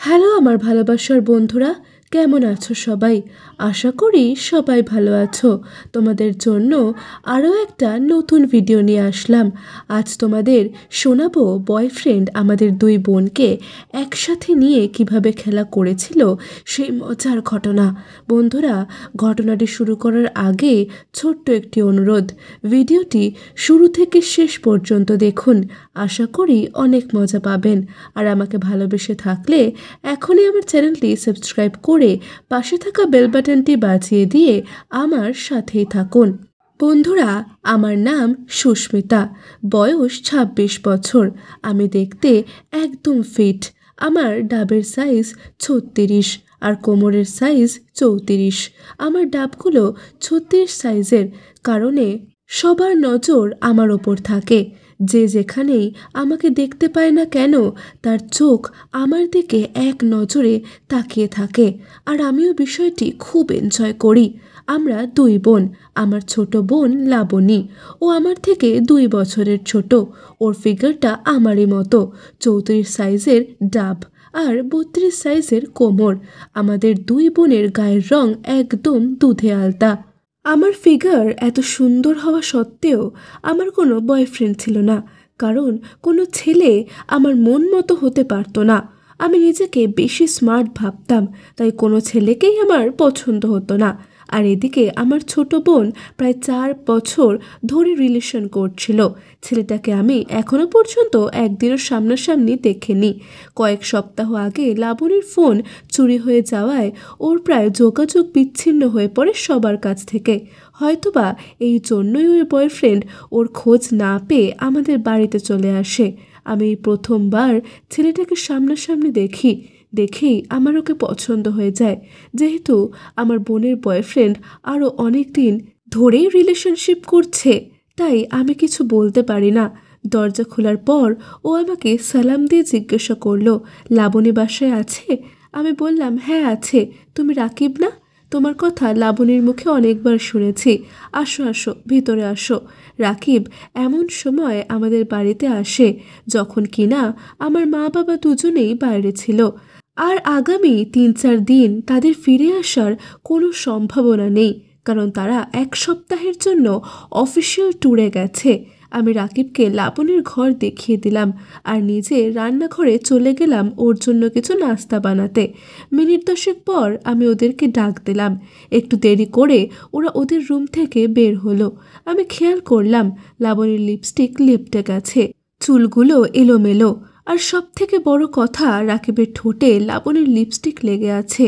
Hello আমার ভালোবাসার বন্ধুরা, কেমন আছো সবাই? আশা করি সবাই ভালো আছো। তোমাদের জন্য আরও একটা নতুন ভিডিও নিয়ে আসলাম। আজ তোমাদের শোনাবো বয়ফ্রেন্ড আমাদের দুই বোনকে একসাথে নিয়ে কিভাবে খেলা করেছিল সেই মজার ঘটনা। বন্ধুরা, ঘটনাটি শুরু করার আগে ছোট্ট একটি অনুরোধ, ভিডিওটি শুরু থেকে শেষ পর্যন্ত দেখুন। আশা করি অনেক মজা পাবেন। আর আমাকে ভালোবেসে থাকলে এখনই আমার চ্যানেলটি সাবস্ক্রাইব করে পাশে থাকা বেল বাটনটি বাজিয়ে দিয়ে আমার সাথেই থাকুন। বন্ধুরা, আমার নাম সুস্মিতা, বয়স ২৬ বছর। আমি দেখতে একদম ফিট। আমার ডাবের সাইজ ৩৬ আর কোমরের সাইজ ৩৪। আমার ডাবগুলো ৩৬ সাইজের কারণে সবার নজর আমার ওপর থাকে। যে যেখানেই আমাকে দেখতে পায় না কেন, তার চোখ আমার দিকে এক নজরে তাকিয়ে থাকে। আর আমিও বিষয়টি খুব এনজয় করি। আমরা দুই বোন। আমার ছোট বোন লাবণী, ও আমার থেকে ২ বছরের ছোট। ওর ফিগারটা আমারই মতো, ৩৪ সাইজের ডাব আর ৩২ সাইজের কোমর। আমাদের দুই বোনের গায়ের রং একদম দুধে আলতা। আমার ফিগার এত সুন্দর হওয়া সত্ত্বেও আমার কোনো বয়ফ্রেন্ড ছিল না, কারণ কোনো ছেলে আমার মন মতো হতে পারতো না। আমি নিজেকে বেশি স্মার্ট ভাবতাম, তাই কোনো ছেলেকেই আমার পছন্দ হতো না। আর এদিকে আমার ছোট বোন প্রায় ৪ বছর ধরে রিলেশন করছিল। ছেলেটাকে আমি এখনো পর্যন্ত একদিনও সামনাসামনি দেখিনি। কয়েক সপ্তাহ আগে লাবণীর ফোন চুরি হয়ে যাওয়ায় ওর প্রায় যোগাযোগ বিচ্ছিন্ন হয়ে পড়ে সবার কাছ থেকে। হয়তোবা এই জন্যই ওর বয়ফ্রেন্ড ওর খোঁজ না পেয়ে আমাদের বাড়িতে চলে আসে। আমি প্রথমবার ছেলেটাকে সামনাসামনি দেখেই আমার ওকে পছন্দ হয়ে যায়। যেহেতু আমার বোনের বয়ফ্রেন্ড আরও অনেক দিন ধরেই রিলেশনশিপ করছে, তাই আমি কিছু বলতে পারি না। দরজা খোলার পর ও আমাকে সালাম দিয়ে জিজ্ঞাসা করলো, লাবণী বাসায় আছে? আমি বললাম, হ্যাঁ আছে। তুমি রাকিব না? তোমার কথা লাবণীর মুখে অনেকবার শুনেছি। আসো আসো, ভিতরে আসো। রাকিব এমন সময় আমাদের বাড়িতে আসে যখন কিনা আমার মা বাবা দুজনেই বাইরে ছিল। আর আগামী ৩-৪ দিন তাদের ফিরে আসার কোনো সম্ভাবনা নেই, কারণ তারা ১ সপ্তাহের জন্য অফিসিয়াল ট্যুরে গেছে। আমি রাকিবকে লাবণীর ঘর দেখিয়ে দিলাম আর নিজে রান্নাঘরে চলে গেলাম ওর জন্য কিছু নাস্তা বানাতে। মিনিট ১০ পর আমি ওদেরকে ডাক দিলাম। একটু দেরি করে ওরা ওদের রুম থেকে বের হলো। আমি খেয়াল করলাম লাবণীর লিপস্টিক লেপ্টে গেছে, চুলগুলো এলোমেলো, আর সব থেকে বড় কথা, রাকিবের ঠোঁটে লাবণীর লিপস্টিক লেগে আছে।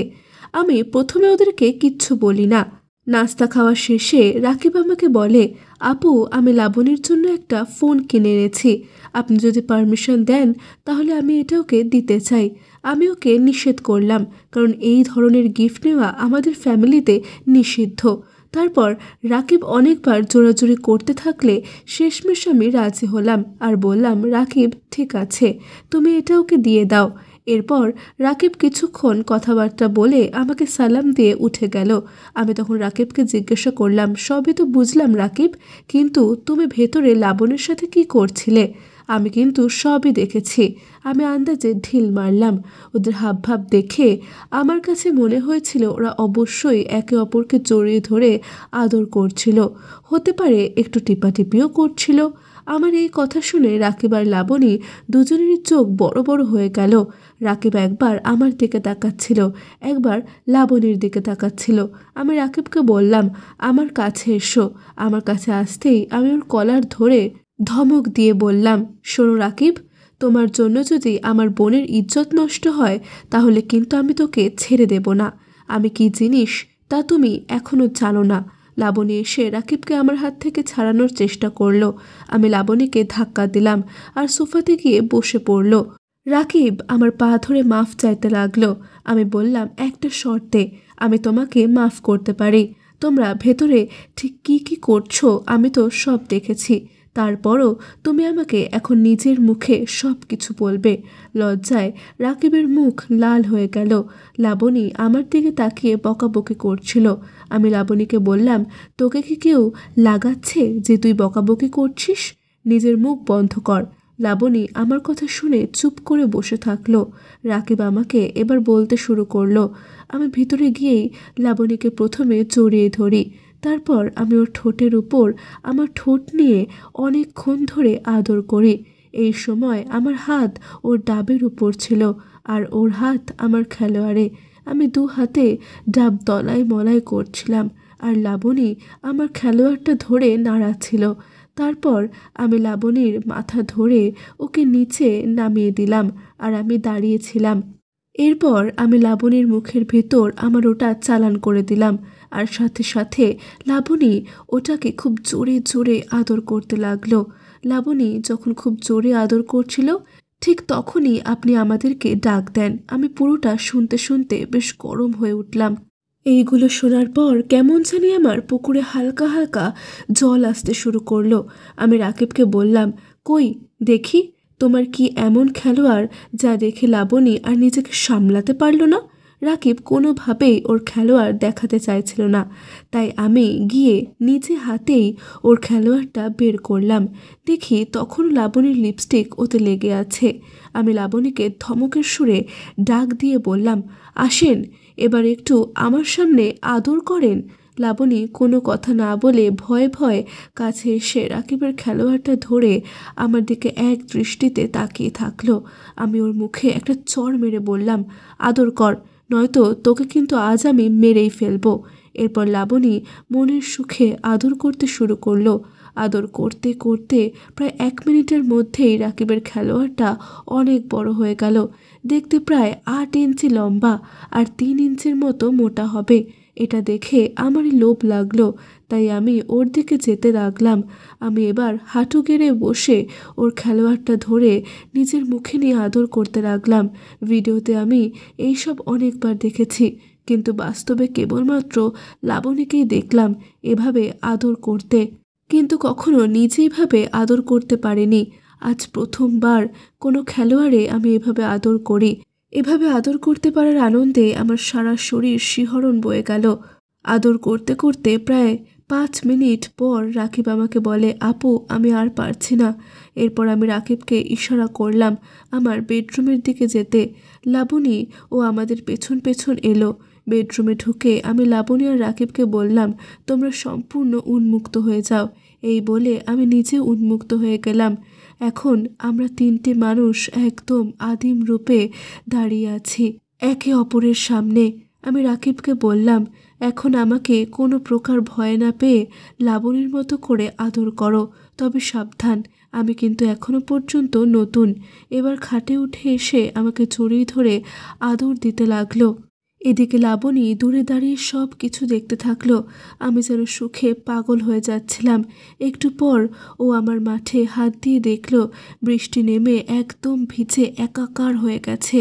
আমি প্রথমে ওদেরকে কিচ্ছু বলি না। নাস্তা খাওয়া শেষে রাকিব আমাকে বলে, আপু, আমি লাবণীর জন্য একটা ফোন কিনে এনেছি। আপনি যদি পারমিশন দেন তাহলে আমি এটা ওকে দিতে চাই। আমি ওকে নিষেধ করলাম, কারণ এই ধরনের গিফট নেওয়া আমাদের ফ্যামিলিতে নিষিদ্ধ। তারপর রাকিব অনেকবার জোরাজুরি করতে থাকলে শেষমেশ আমি রাজি হলাম আর বললাম, রাকিব ঠিক আছে, তুমি এটা ওকে দিয়ে দাও। এরপর রাকিব কিছুক্ষণ কথাবার্তা বলে আমাকে সালাম দিয়ে উঠে গেল। আমি তখন রাকিবকে জিজ্ঞাসা করলাম, সবই তো বুঝলাম রাকিব, কিন্তু তুমি ভেতরে লাবণীর সাথে কি করছিলে? আমি কিন্তু সবই দেখেছি। আমি আন্দাজে ঢিল মারলাম। ওদের হাবভাব দেখে আমার কাছে মনে হয়েছিল ওরা অবশ্যই একে অপরকে জড়িয়ে ধরে আদর করছিল, হতে পারে একটু টিপাটিপিও করছিল। আমার এই কথা শুনে রাকিব আর লাবণী দুজনেরই চোখ বড় বড় হয়ে গেল। রাকিব একবার আমার দিকে তাকাচ্ছিল, একবার লাবণীর দিকে তাকাচ্ছিল। আমি রাকিবকে বললাম, আমার কাছে এসো। আমার কাছে আসতেই আমি ওর কলার ধরে ধমক দিয়ে বললাম, শোনো রাকিব, তোমার জন্য যদি আমার বোনের ইজ্জত নষ্ট হয় তাহলে কিন্তু আমি তোকে ছেড়ে দেব না। আমি কি জিনিস তা তুমি এখনো জানো না। লাবণী এসে রাকিবকে আমার হাত থেকে ছাড়ানোর চেষ্টা করলো। আমি লাবণীকে ধাক্কা দিলাম আর সোফাতে গিয়ে বসে পড়ল। রাকিব আমার পা ধরে মাফ চাইতে লাগলো। আমি বললাম, একটা শর্তে, আমি তোমাকে মাফ করতে পারি। তোমরা ভেতরে ঠিক কি করছো আমি তো সব দেখেছি। তারপরও তুমি আমাকে এখন নিজের মুখে সব কিছু বলবে। লজ্জায় রাকিবের মুখ লাল হয়ে গেল। লাবণী আমার দিকে তাকিয়ে বকাবকি করছিল। আমি লাবণীকে বললাম, তোকে কি কেউ লাগাচ্ছে যে তুই বকাবকি করছিস? নিজের মুখ বন্ধ কর। লাবণী আমার কথা শুনে চুপ করে বসে থাকলো। রাকিব আমাকে এবার বলতে শুরু করলো। আমি ভিতরে গিয়েই লাবণীকে প্রথমে জড়িয়ে ধরি। তারপর আমি ওর ঠোঁটের উপর আমার ঠোঁট নিয়ে অনেকক্ষণ ধরে আদর করি। এই সময় আমার হাত ওর ডাবের উপর ছিল আর ওর হাত আমার খেলোয়াড়ে। আমি দু হাতে ডাব দলাই মলাই করছিলাম আর লাবণী আমার খেলোয়াড়টা ধরে নাড়াচ্ছিল। তারপর আমি লাবণীর মাথা ধরে ওকে নিচে নামিয়ে দিলাম আর আমি দাঁড়িয়েছিলাম। এরপর আমি লাবণীর মুখের ভেতর আমার ওটা চালান করে দিলাম আর সাথে সাথে লাবণী ওটাকে খুব জোরে জোরে আদর করতে লাগলো। লাবণী যখন খুব জোরে আদর করছিল ঠিক তখনই আপনি আমাদেরকে ডাক দেন। আমি পুরোটা শুনতে শুনতে বেশ গরম হয়ে উঠলাম। এইগুলো শোনার পর কেমন জানি আমার পুকুরে হালকা হালকা জল আসতে শুরু করলো। আমি রাকিবকে বললাম, কই দেখি তোমার কি এমন খেলোয়াড় যা দেখে লাবণী আর নিজেকে সামলাতে পারল না। রাকিব কোনোভাবেই ওর খেলোয়াড় দেখাতে চাইছিল না, তাই আমি গিয়ে নিজে হাতেই ওর খেলোয়াড়টা বের করলাম। দেখি তখন লাবণীর লিপস্টিক ওতে লেগে আছে। আমি লাবণীকে ধমকের সুরে ডাক দিয়ে বললাম, আসেন এবার একটু আমার সামনে আদর করেন। লাবণী কোনো কথা না বলে ভয়ে ভয়ে কাছে এসে রাকিবের খেলোয়াড়টা ধরে আমার দিকে এক দৃষ্টিতে তাকিয়ে থাকলো। আমি ওর মুখে একটা চড় মেরে বললাম, আদর কর, নয়তো তোকে কিন্তু আজ আমি মেরেই ফেলবো। এরপর লাবণী মনের সুখে আদর করতে শুরু করলো। আদর করতে করতে প্রায় 1 মিনিটের মধ্যেই রাকিবের খেলোয়াড়টা অনেক বড় হয়ে গেল। দেখতে প্রায় 8 ইঞ্চি লম্বা আর 3 ইঞ্চির মতো মোটা হবে। এটা দেখে আমারই লোভ লাগলো, তাই আমি ওর দিকে যেতে লাগলাম। আমি এবার হাঁটু গেড়ে বসে ওর খেলোয়াড়টা ধরে নিজের মুখে নিয়ে আদর করতে লাগলাম। ভিডিওতে আমি এইসব অনেকবার দেখেছি, কিন্তু বাস্তবে কেবলমাত্র লাবণীকেই দেখলাম এভাবে আদর করতে, কিন্তু কখনো নিজেইভাবে আদর করতে পারিনি। আজ প্রথমবার কোনো খেলোয়াড়ে আমি এভাবে আদর করি। এভাবে আদর করতে পারার আনন্দে আমার সারা শরীর শিহরণ বয়ে গেল। আদর করতে করতে প্রায় 5 মিনিট পর রাকিব আমাকে বলে, আপু আমি আর পারছি না। এরপর আমি রাকিবকে ইশারা করলাম আমার বেডরুমের দিকে যেতে। লাবণী ও আমাদের পেছন পেছন এলো। বেডরুমে ঢুকে আমি লাবণী আর রাকিবকে বললাম, তোমরা সম্পূর্ণ উন্মুক্ত হয়ে যাও। এই বলে আমি নিজে উন্মুক্ত হয়ে গেলাম। এখন আমরা 3টে মানুষ একদম আদিম রূপে দাঁড়িয়ে আছি একে অপরের সামনে। আমি রাকিবকে বললাম, এখন আমাকে কোনো প্রকার ভয় না পেয়ে লাবণীর মতো করে আদর করো, তবে সাবধান, আমি কিন্তু এখনো পর্যন্ত নতুন। এবার খাটে উঠে এসে আমাকে জড়িয়ে ধরে আদর দিতে লাগলো। এদিকে লাবণী দূরে দাঁড়িয়ে সব কিছু দেখতে থাকলো। আমি যেন সুখে পাগল হয়ে যাচ্ছিলাম। একটু পর ও আমার মাঠে হাত দিয়ে দেখলো বৃষ্টি নেমে একদম ভিজে একাকার হয়ে গেছে।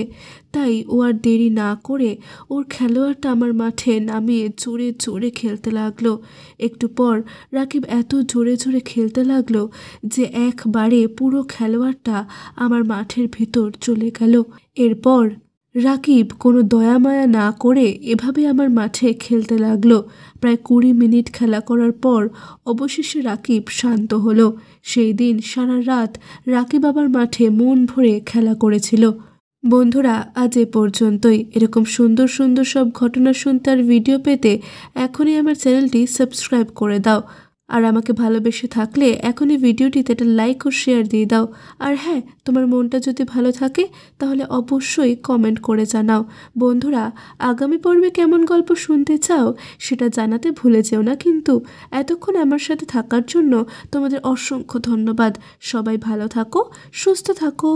তাই ও আর দেরি না করে ওর খেলোয়াড়টা আমার মাঠে নামিয়ে জোরে জোরে খেলতে লাগলো। একটু পর রাকিব এত জোরে জোরে খেলতে লাগলো যে একবারে পুরো খেলোয়াড়টা আমার মাঠের ভিতর চলে গেল। এরপর রাকিব কোনো দয়া মায়া না করে এভাবে আমার মাঠে খেলতে লাগলো। প্রায় 20 মিনিট খেলা করার পর অবশেষে রাকিব শান্ত হলো। সেই দিন সারা রাত রাকিব আবার মাঠে মন ভরে খেলা করেছিল। বন্ধুরা, আজ এ পর্যন্তই। এরকম সুন্দর সুন্দর সব ঘটনা শুনতে আর ভিডিও পেতে এখনই আমার চ্যানেলটি সাবস্ক্রাইব করে দাও। আর আমাকে ভালোবেসে থাকলে এখনই ভিডিওটিতে একটা লাইক ও শেয়ার দিয়ে দাও। আর হ্যাঁ, তোমার মনটা যদি ভালো থাকে তাহলে অবশ্যই কমেন্ট করে জানাও। বন্ধুরা, আগামী পর্বে কেমন গল্প শুনতে চাও সেটা জানাতে ভুলে যেও না কিন্তু। এতক্ষণ আমার সাথে থাকার জন্য তোমাদের অসংখ্য ধন্যবাদ। সবাই ভালো থাকো, সুস্থ থাকো।